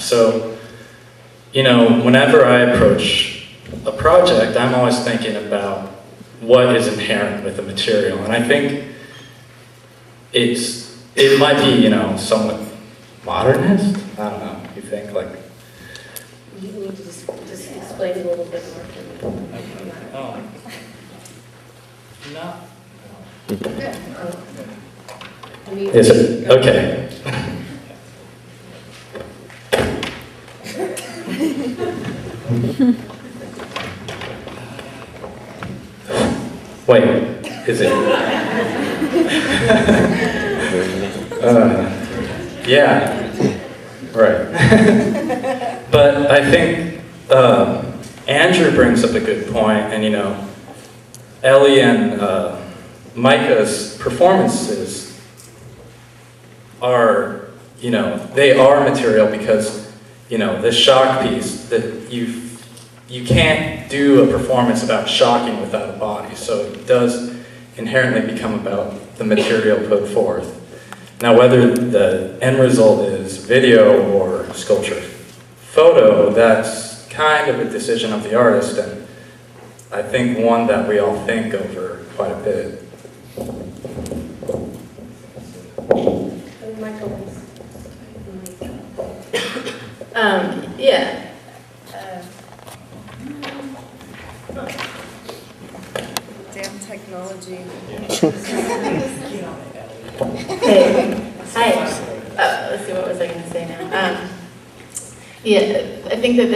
So, you know, whenever I approach a project, I'm always thinking about what is inherent with the material. And I think it might be, you know, somewhat modernist. I don't know. You think, like... You need to just explain a little bit more. Oh. No. Is it? Okay. Wait, is it? Yeah, right. But I think Andrew brings up a good point, and you know, Elle and Micha's performances are, you know, they are material because, you know, this shock piece, that you can't do a performance about shocking without a body, so it does inherently become about the material put forth. Now, whether the end result is video or sculpture photo, that's kind of a decision of the artist, and I think one that we all think over quite a bit. Yeah. Damn technology. Hey, hi. Let's see, what was I going to say now? Yeah, I think that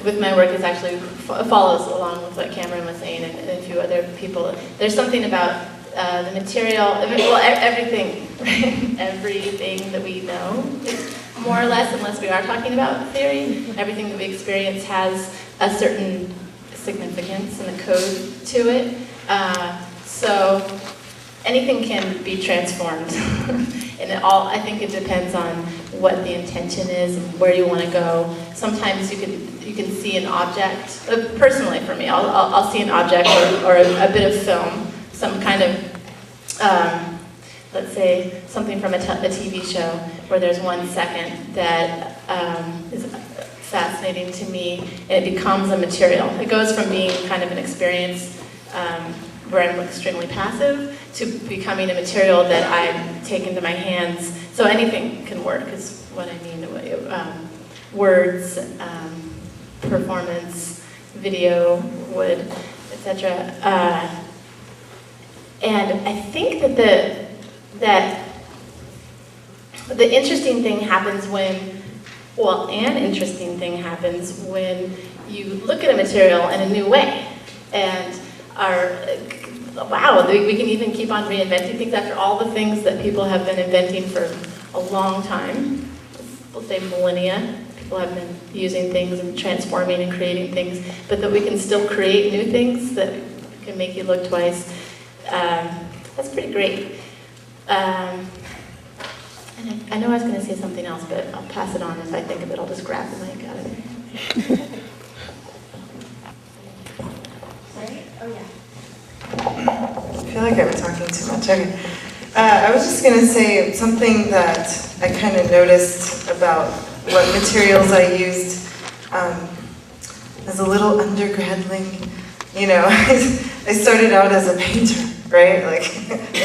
with my work, it actually follows along with what Cameron was saying and a few other people. There's something about the material, well, everything, right? Everything that we know, more or less, unless we are talking about theory, everything that we experience has a certain significance and a code to it. So anything can be transformed. And I think it depends on what the intention is and where you want to go. Sometimes you can see an object. Personally, for me, I'll see an object or a bit of film, some kind of, let's say, something from a TV show where there's 1 second that is fascinating to me, and it becomes a material. It goes from being kind of an experience where I'm extremely passive to becoming a material that I take into my hands. So anything can work, is what I mean. Words, performance, video, wood, etc. And I think that the interesting thing happens when, well, an interesting thing happens when you look at a material in a new way, and wow, we can even keep on reinventing things after all the things that people have been inventing for a long time. We'll say millennia. People have been using things and transforming and creating things, but that we can still create new things that can make you look twice. That's pretty great. And I know I was going to say something else, but I'll pass it on. If I think of it, I'll just grab the mic out of there. Sorry? Oh, yeah. I feel like I'm talking too much. Okay. I was just going to say something that I kind of noticed about what materials I used as a little undergradling. You know, I started out as a painter, right? Like,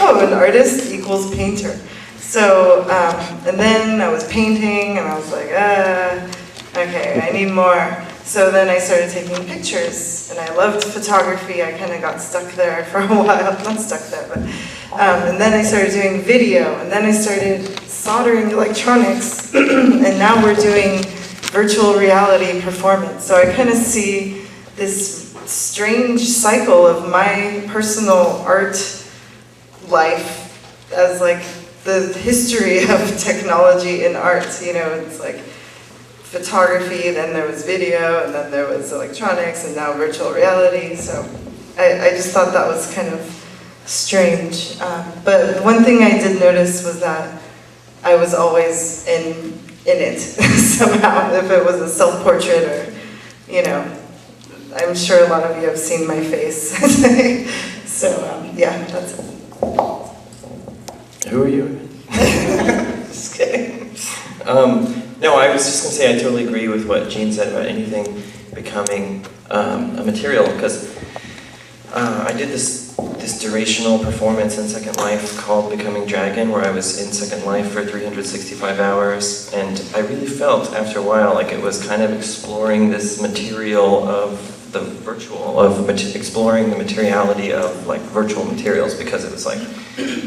oh, an artist equals painter. So, and then I was painting, and I was like, okay, I need more. So then I started taking pictures, and I loved photography. I kind of got stuck there for a while. Not stuck there, but... and then I started doing video, and then I started soldering electronics, and now we're doing virtual reality performance. So I kind of see this strange cycle of my personal art life as like the history of technology in art. You know, it's like photography, then there was video, and then there was electronics, and now virtual reality. So I just thought that was kind of strange. But one thing I did notice was that I was always in it somehow, if it was a self-portrait or, you know, I'm sure a lot of you have seen my face. So yeah, that's it. Who are you? Just kidding. No, I was just going to say I totally agree with what Jean said about anything becoming a material, because I did this durational performance in Second Life called Becoming Dragon, where I was in Second Life for 365 hours, and I really felt after a while like it was kind of exploring this material of the virtual, exploring the materiality of like virtual materials, because it was like,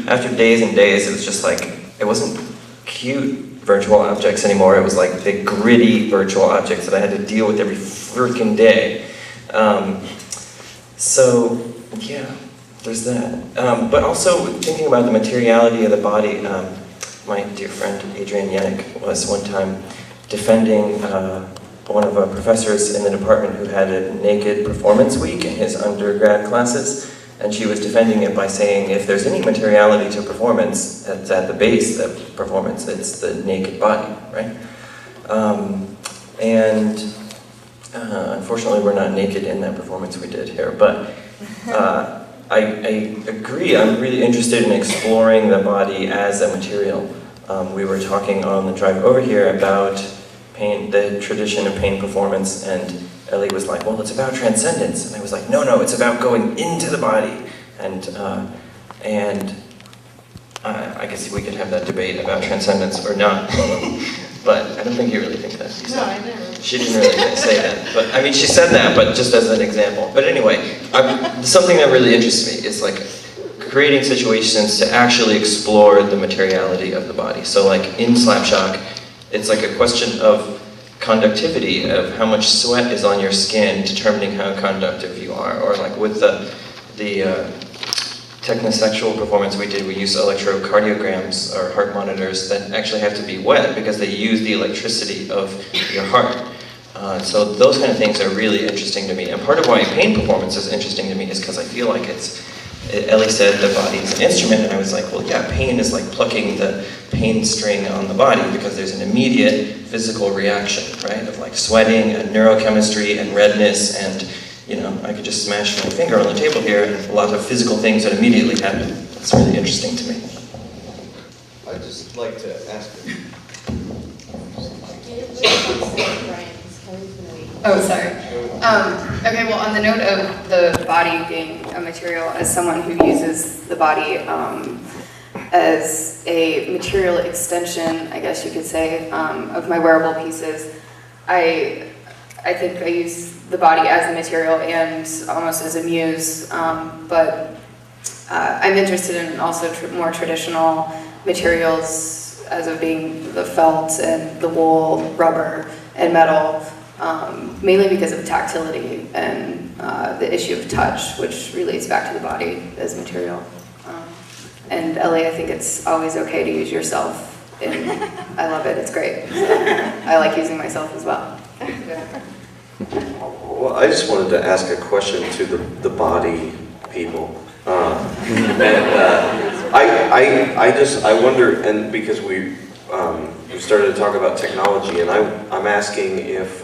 after days and days, it was just like, it wasn't cute virtual objects anymore, it was like the gritty virtual objects that I had to deal with every freaking day. So, yeah, there's that. But also, thinking about the materiality of the body, my dear friend Adrian Yannick was one time defending one of our professors in the department who had a naked performance week in his undergrad classes, and she was defending it by saying if there's any materiality to performance, it's at the base of performance, it's the naked body, right? Unfortunately we're not naked in that performance we did here, but I agree, I'm really interested in exploring the body as a material. We were talking on the drive over here about pain, the tradition of pain performance, and Elle was like, well, it's about transcendence. And I was like, no, it's about going into the body. And I guess we could have that debate about transcendence or not. But I don't think you really think that. No, I never. She didn't really say that. But I mean, she said that, but just as an example. But anyway, something that really interests me is like creating situations to actually explore the materiality of the body. So like in Slapshock, it's like a question of conductivity, of how much sweat is on your skin, determining how conductive you are. Or like with the technosexual performance we did, we used electrocardiograms or heart monitors that actually have to be wet because they use the electricity of your heart. So those kind of things are really interesting to me. And part of why pain performance is interesting to me is because I feel like Elle said the body is an instrument, and I was like, well, yeah, pain is like plucking the pain string on the body because there's an immediate physical reaction, right? Of like sweating and neurochemistry and redness, and you know, I could just smash my finger on the table here and a lot of physical things that immediately happen. It's really interesting to me. I'd just like to ask you. Oh, sorry. Okay, well, on the note of the body being a material, as someone who uses the body as a material extension, I guess you could say, of my wearable pieces, I think I use the body as a material and almost as a muse, but I'm interested in also more traditional materials, as of being the felt and the wool, rubber, and metal. Mainly because of tactility and the issue of touch, which relates back to the body as material. And Elle, I think it's always okay to use yourself, and I love it, it's great. So I like using myself as well. Well, I just wanted to ask a question to the body people. I wonder, and because we started to talk about technology, and I'm asking if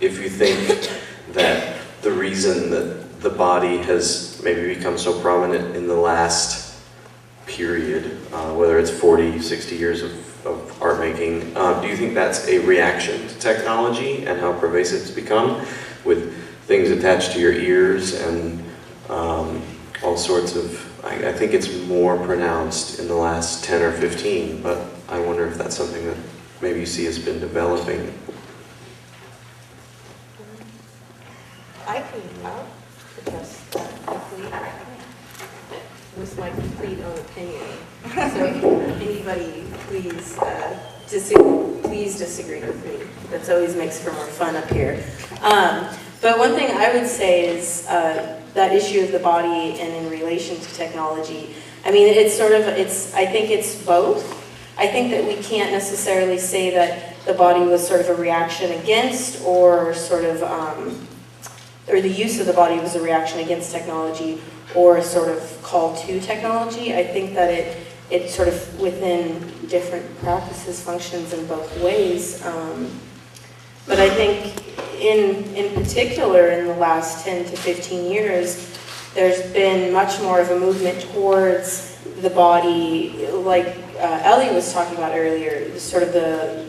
you think that the reason that the body has maybe become so prominent in the last period, whether it's 40, 60 years of art making, do you think that's a reaction to technology and how pervasive it's become, with things attached to your ears and all sorts of, I think it's more pronounced in the last 10 or 15, but I wonder if that's something that maybe you see has been developing. I can address that quickly with my complete own opinion. So anybody, please disagree with me. That always makes for more fun up here. But one thing I would say is that issue of the body and in relation to technology. I mean, I think it's both. I think that we can't necessarily say that the body was sort of a reaction against, or sort of, or the use of the body was a reaction against technology, or a sort of call to technology. I think that it sort of within different practices functions in both ways. But I think in particular in the last 10 to 15 years, there's been much more of a movement towards the body, like Elle was talking about earlier, sort of the